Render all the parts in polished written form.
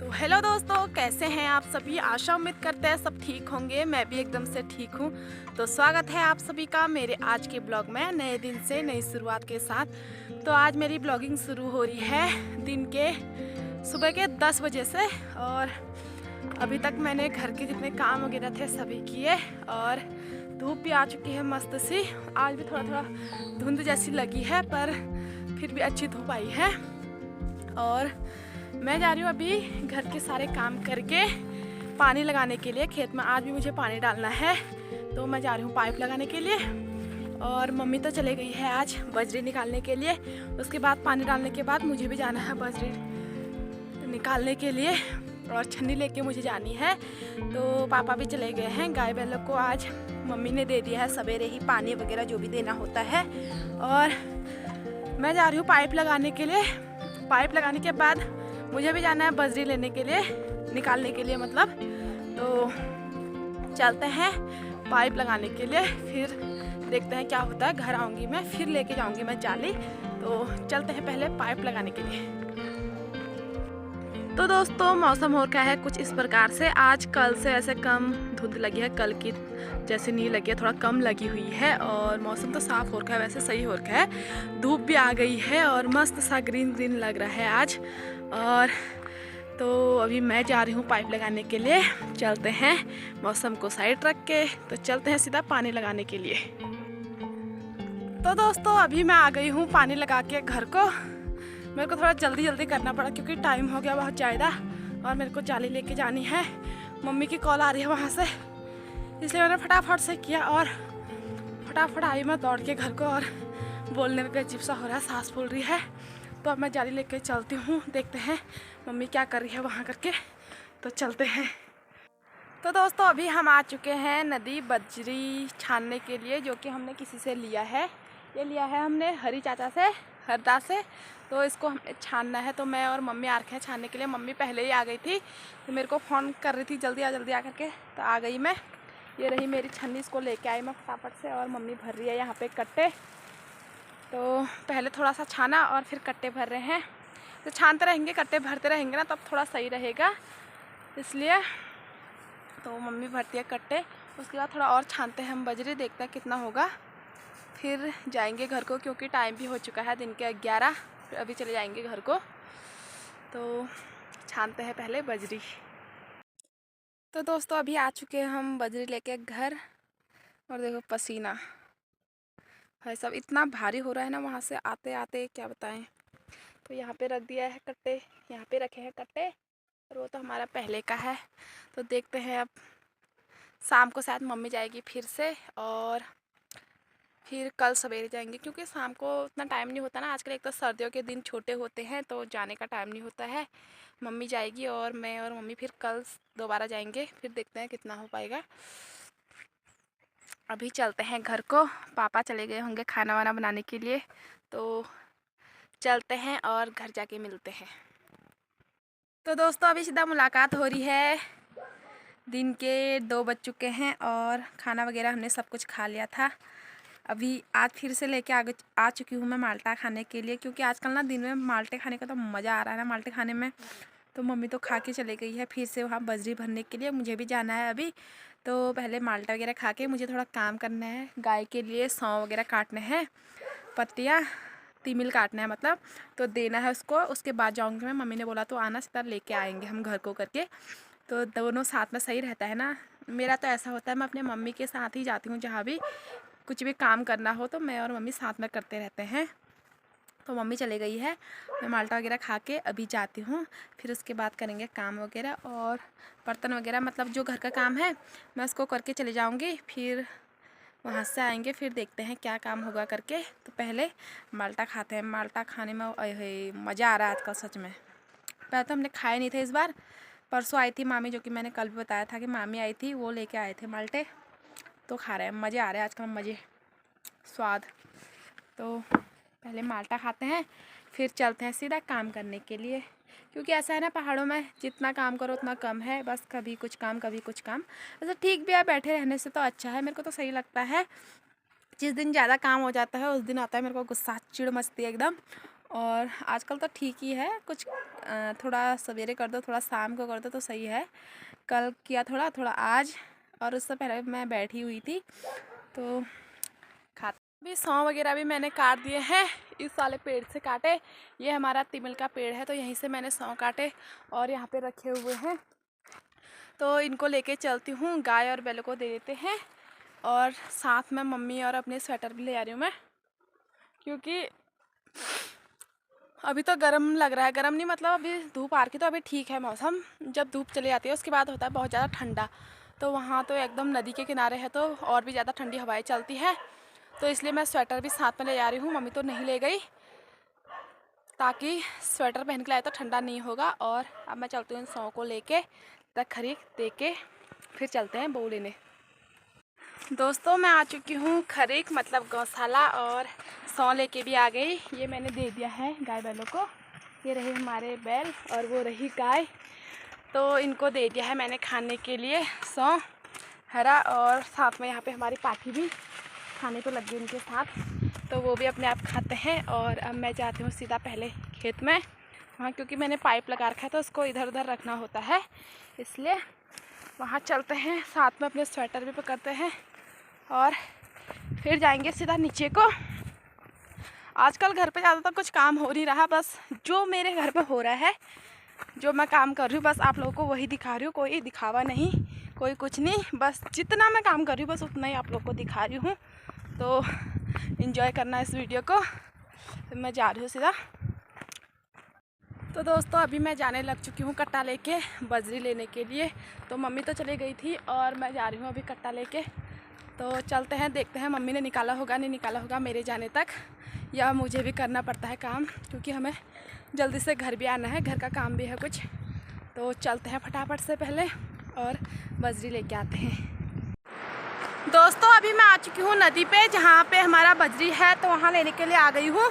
तो हेलो दोस्तों, कैसे हैं आप सभी। आशा उम्मीद करते हैं सब ठीक होंगे। मैं भी एकदम से ठीक हूँ। तो स्वागत है आप सभी का मेरे आज के ब्लॉग में, नए दिन से नई शुरुआत के साथ। तो आज मेरी ब्लॉगिंग शुरू हो रही है दिन के सुबह के 10 बजे से, और अभी तक मैंने घर के जितने काम वगैरह थे सभी किए, और धूप भी आ चुकी है मस्त सी। आज भी थोड़ा थोड़ा धुंध जैसी लगी है, पर फिर भी अच्छी धूप आई है। और मैं जा रही हूँ अभी घर के सारे काम करके पानी लगाने के लिए खेत में। आज भी मुझे पानी डालना है, तो मैं जा रही हूँ पाइप लगाने के लिए। और मम्मी तो चले गई है आज बजरी निकालने के लिए। उसके बाद पानी डालने के बाद मुझे भी जाना है बजरी निकालने के लिए, और छन्नी लेके मुझे जानी है। तो पापा भी चले गए हैं। गाय बैलों को आज मम्मी ने दे दिया है सवेरे ही पानी वगैरह जो भी देना होता है। और मैं जा रही हूँ पाइप लगाने के लिए। पाइप लगाने के बाद मुझे भी जाना है बजरी लेने के लिए, निकालने के लिए मतलब। तो चलते हैं पाइप लगाने के लिए, फिर देखते हैं क्या होता है। घर आऊँगी मैं, फिर लेके जाऊँगी मैं जाली। तो चलते हैं पहले पाइप लगाने के लिए। तो दोस्तों, मौसम हो रखा है कुछ इस प्रकार से। आज कल से ऐसे कम धुंध लगी है, कल की जैसे नहीं लगी है, थोड़ा कम लगी हुई है। और मौसम तो साफ़ हो रखा है, वैसे सही हो रखा है। धूप भी आ गई है और मस्त सा ग्रीन ग्रीन लग रहा है आज। और तो अभी मैं जा रही हूँ पाइप लगाने के लिए। चलते हैं, मौसम को साइड रख के तो चलते हैं सीधा पानी लगाने के लिए। तो दोस्तों, अभी मैं आ गई हूँ पानी लगा के घर को। मेरे को थोड़ा जल्दी जल्दी करना पड़ा क्योंकि टाइम हो गया बहुत ज़्यादा, और मेरे को जाली लेके जानी है। मम्मी की कॉल आ रही है वहाँ से, इसलिए मैंने फटाफट से किया और फटाफट आई मैं दौड़ के घर को। और बोलने में भी अजीब सा हो रहा है, सांस फूल रही है। तो अब मैं जाली लेके चलती हूँ, देखते हैं मम्मी क्या कर रही है वहाँ करके। तो चलते हैं। तो दोस्तों, अभी हम आ चुके हैं नदी बजरी छानने के लिए, जो कि हमने किसी से लिया है। ये लिया है हमने हरी चाचा से, हरदा से। तो इसको हमें छानना है। तो मैं और मम्मी आ रखे हैं छानने के लिए। मम्मी पहले ही आ गई थी, तो मेरे को फ़ोन कर रही थी जल्दी आ करके। तो आ गई मैं। ये रही मेरी छन्नी, इसको लेके आई मैं फटाफट से। और मम्मी भर रही है यहाँ पे कट्टे। तो पहले थोड़ा सा छाना और फिर कट्टे भर रहे हैं। तो छानते रहेंगे, कट्टे भरते रहेंगे ना, तब थोड़ा सही रहेगा, इसलिए। तो मम्मी भरती है कट्टे, उसके बाद थोड़ा और छानते हैं हम बजरी, देखते हैं कितना होगा। फिर जाएंगे घर को, क्योंकि टाइम भी हो चुका है दिन के 11। फिर अभी चले जाएंगे घर को। तो छानते हैं पहले बजरी। तो दोस्तों, अभी आ चुके हैं हम बजरी लेके घर। और देखो पसीना है, सब इतना भारी हो रहा है ना वहाँ से आते आते, क्या बताएं। तो यहाँ पे रख दिया है कट्टे, यहाँ पे रखे हैं कट्टे, और वो तो हमारा पहले का है। तो देखते हैं, अब शाम को शायद मम्मी जाएगी फिर से, और फिर कल सवेरे जाएंगे, क्योंकि शाम को उतना टाइम नहीं होता ना आजकल। एक तो सर्दियों के दिन छोटे होते हैं, तो जाने का टाइम नहीं होता है। मम्मी जाएगी और मैं और मम्मी फिर कल दोबारा जाएंगे। फिर देखते हैं कितना हो पाएगा। अभी चलते हैं घर को। पापा चले गए होंगे खाना वाना बनाने के लिए, तो चलते हैं और घर जाके मिलते हैं। तो दोस्तों, अभी सीधा मुलाकात हो रही है। दिन के 2 बज चुके हैं और खाना वगैरह हमने सब कुछ खा लिया था। अभी आज फिर से लेके आ चुकी हूँ मैं माल्टा खाने के लिए, क्योंकि आजकल ना दिन में माल्टे खाने का तो मज़ा आ रहा है ना माल्टे खाने में। तो मम्मी तो खा के चले गई है फिर से वहाँ बजरी भरने के लिए। मुझे भी जाना है अभी। तो पहले माल्टा वगैरह खा के मुझे थोड़ा काम करना है। गाय के लिए सौं वगैरह काटने हैं, पत्तियाँ तिमिल काटना है मतलब, तो देना है उसको। उसके बाद जाऊँगी मैं। मम्मी ने बोला तो आना, सीधा लेके आएंगे हम घर को करके। तो दोनों साथ में सही रहता है ना। मेरा तो ऐसा होता है, मैं अपने मम्मी के साथ ही जाती हूँ जहाँ भी कुछ भी काम करना हो, तो मैं और मम्मी साथ में करते रहते हैं। तो मम्मी चली गई है, मैं माल्टा वगैरह खा के अभी जाती हूँ। फिर उसके बाद करेंगे काम वगैरह, और बर्तन वगैरह मतलब जो घर का काम है मैं उसको करके चले जाऊँगी। फिर वहाँ से आएंगे, फिर देखते हैं क्या काम होगा करके। तो पहले माल्टा खाते हैं। माल्टा खाने में मज़ा आ रहा है आजकल सच में। पहले तो हमने खाए नहीं थे इस बार। परसों आई थी मामी, जो कि मैंने कल भी बताया था कि मामी आई थी, वो लेके आए थे माल्टे। तो खा रहे हैं, मज़े आ रहे हैं आजकल, मज़े स्वाद। तो पहले माल्टा खाते हैं, फिर चलते हैं सीधा काम करने के लिए। क्योंकि ऐसा है ना, पहाड़ों में जितना काम करो उतना कम है, बस कभी कुछ काम कभी कुछ काम। ऐसा ठीक भी है, बैठे रहने से तो अच्छा है। मेरे को तो सही लगता है। जिस दिन ज़्यादा काम हो जाता है उस दिन आता है मेरे को गुस्सा, चिढ़ मचती है एकदम। और आजकल तो ठीक ही है, कुछ थोड़ा सवेरे कर दो, थोड़ा शाम को कर दो तो सही है। कल किया थोड़ा थोड़ा आज, और उससे पहले मैं बैठी हुई थी तो खाते। अभी सौं वगैरह भी मैंने काट दिए हैं, इस वाले पेड़ से काटे। ये हमारा तिमिल का पेड़ है तो यहीं से मैंने सौं काटे और यहाँ पे रखे हुए हैं। तो इनको लेके चलती हूँ, गाय और बैलों को दे देते हैं। और साथ में मम्मी और अपने स्वेटर भी ले आ रही हूँ मैं, क्योंकि अभी तो गर्म लग रहा है। गर्म नहीं मतलब अभी धूप आ रही, तो अभी ठीक है मौसम। जब धूप चली जाती है उसके बाद होता है बहुत ज़्यादा ठंडा। तो वहाँ तो एकदम नदी के किनारे है तो और भी ज़्यादा ठंडी हवाएं चलती है, तो इसलिए मैं स्वेटर भी साथ में ले जा रही हूँ। मम्मी तो नहीं ले गई, ताकि स्वेटर पहन के लाए तो ठंडा नहीं होगा। और अब मैं चलती हूँ सौ को लेके, तक खरीद दे के फिर चलते हैं बहू लेने। दोस्तों मैं आ चुकी हूँ खरीक मतलब गौशाला, और सौ लेके भी आ गई। ये मैंने दे दिया है गाय बैलों को। ये रहे हमारे बैल और वो रही गाय, तो इनको दे दिया है मैंने खाने के लिए सौ हरा। और साथ में यहाँ पे हमारी पाठी भी खाने तो लग गई उनके साथ, तो वो भी अपने आप खाते हैं। और अब मैं जाती हूँ सीधा पहले खेत में वहाँ, क्योंकि मैंने पाइप लगा रखा है तो उसको इधर उधर रखना होता है, इसलिए वहाँ चलते हैं। साथ में अपने स्वेटर भी पकड़ते हैं और फिर जाएंगे सीधा नीचे को। आजकल घर पे ज़्यादातर कुछ काम हो नहीं रहा, बस जो मेरे घर पे हो रहा है, जो मैं काम कर रही हूँ, बस आप लोगों को वही दिखा रही हूँ। कोई दिखावा नहीं, कोई कुछ नहीं, बस जितना मैं काम कर रही हूँ बस उतना ही आप लोगों को दिखा रही हूँ। तो एंजॉय करना इस वीडियो को। तो मैं जा रही हूँ सीधा। तो दोस्तों अभी मैं जाने लग चुकी हूँ कट्टा लेके बजरी लेने के लिए। तो मम्मी तो चली गई थी और मैं जा रही हूँ अभी कट्टा लेके। तो चलते हैं, देखते हैं मम्मी ने निकाला होगा नहीं निकाला होगा मेरे जाने तक, या मुझे भी करना पड़ता है काम, क्योंकि हमें जल्दी से घर भी आना है, घर का काम भी है कुछ। तो चलते हैं फटाफट से पहले और बजरी लेके आते हैं। दोस्तों अभी मैं आ चुकी हूँ नदी पे, जहाँ पे हमारा बजरी है, तो वहाँ लेने के लिए आ गई हूँ।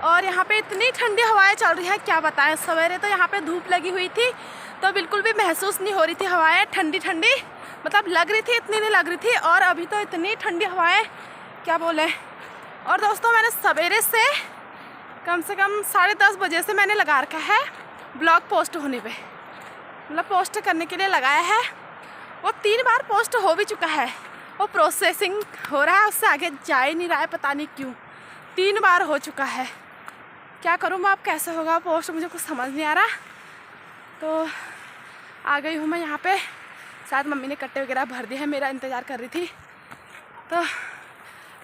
और यहाँ पे इतनी ठंडी हवाएं चल रही है क्या बताएं। सवेरे तो यहाँ पे धूप लगी हुई थी तो बिल्कुल भी महसूस नहीं हो रही थी हवाएं ठंडी ठंडी, मतलब लग रही थी, इतनी नहीं लग रही थी। और अभी तो इतनी ठंडी हवाएं क्या बोले। और दोस्तों मैंने सवेरे से कम 10:30 बजे से मैंने लगा रखा है ब्लॉग पोस्ट होने पे, मतलब पोस्ट करने के लिए लगाया है। वो 3 बार पोस्ट हो भी चुका है, वो प्रोसेसिंग हो रहा है, उससे आगे जा ही नहीं रहा है, पता नहीं क्यों। 3 बार हो चुका है, क्या करूँ मैं अब, कैसे होगा पोस्ट, मुझे कुछ समझ नहीं आ रहा। तो आ गई हूँ मैं यहाँ पे। शायद मम्मी ने कट्टे वगैरह भर दिए हैं, मेरा इंतज़ार कर रही थी। तो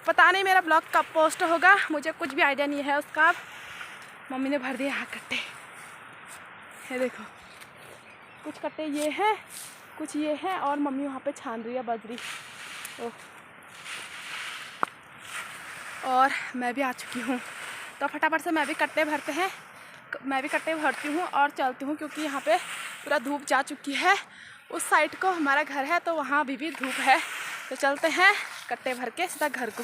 पता नहीं मेरा ब्लॉग कब पोस्ट होगा, मुझे कुछ भी आइडिया नहीं है उसका। मम्मी ने भर दिए यहाँ कट्टे, ये देखो कुछ कट्टे ये हैं, कुछ ये हैं, और मम्मी वहाँ पे छान रही है बजरी। और मैं भी आ चुकी हूँ, तो फटाफट से मैं भी कट्टे भरती हूँ और चलती हूँ, क्योंकि यहाँ पे पूरा धूप जा चुकी है। उस साइड को हमारा घर है तो वहाँ अभी भी धूप है। तो चलते हैं कट्टे भर के सीधा घर को।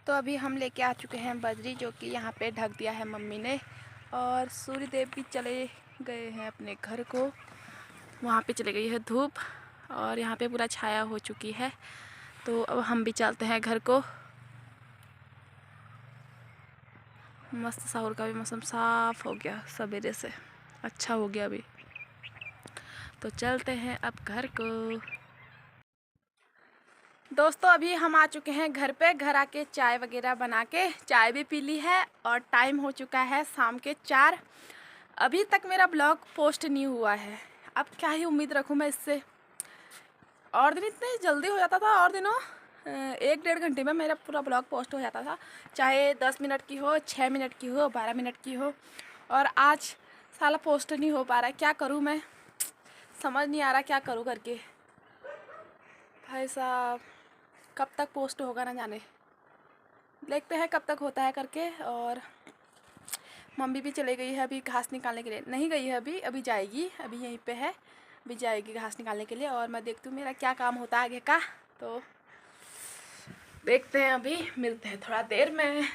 तो अभी हम लेके आ चुके हैं बजरी, जो कि यहाँ पे ढक दिया है मम्मी ने। और सूर्य देव भी चले गए हैं अपने घर को, वहाँ पे चले गई है धूप, और यहाँ पे पूरा छाया हो चुकी है। तो अब हम भी चलते हैं घर को। मस्त साहुर का भी मौसम साफ हो गया, सवेरे से अच्छा हो गया अभी। तो चलते हैं अब घर को। दोस्तों अभी हम आ चुके हैं घर पे। घर आके चाय वगैरह बना के चाय भी पी ली है, और टाइम हो चुका है शाम के 4। अभी तक मेरा ब्लॉग पोस्ट नहीं हुआ है, अब क्या ही उम्मीद रखूँ मैं इससे। और दिन इतने जल्दी हो जाता था, और दिनों 1-1.5 घंटे में मेरा पूरा ब्लॉग पोस्ट हो जाता था, चाहे 10 मिनट की हो, 6 मिनट की हो, 12 मिनट की हो। और आज साला पोस्ट नहीं हो पा रहा है, क्या करूँ मैं, समझ नहीं आ रहा क्या करूँ करके। भाई साहब कब तक पोस्ट होगा ना जाने, देखते हैं कब तक होता है करके। और मम्मी भी चली गई है अभी घास निकालने के लिए, नहीं गई है अभी जाएगी, अभी यहीं पे है, अभी जाएगी घास निकालने के लिए। और मैं देखती हूँ मेरा क्या काम होता है आगे का, तो देखते हैं, अभी मिलते हैं थोड़ा देर में।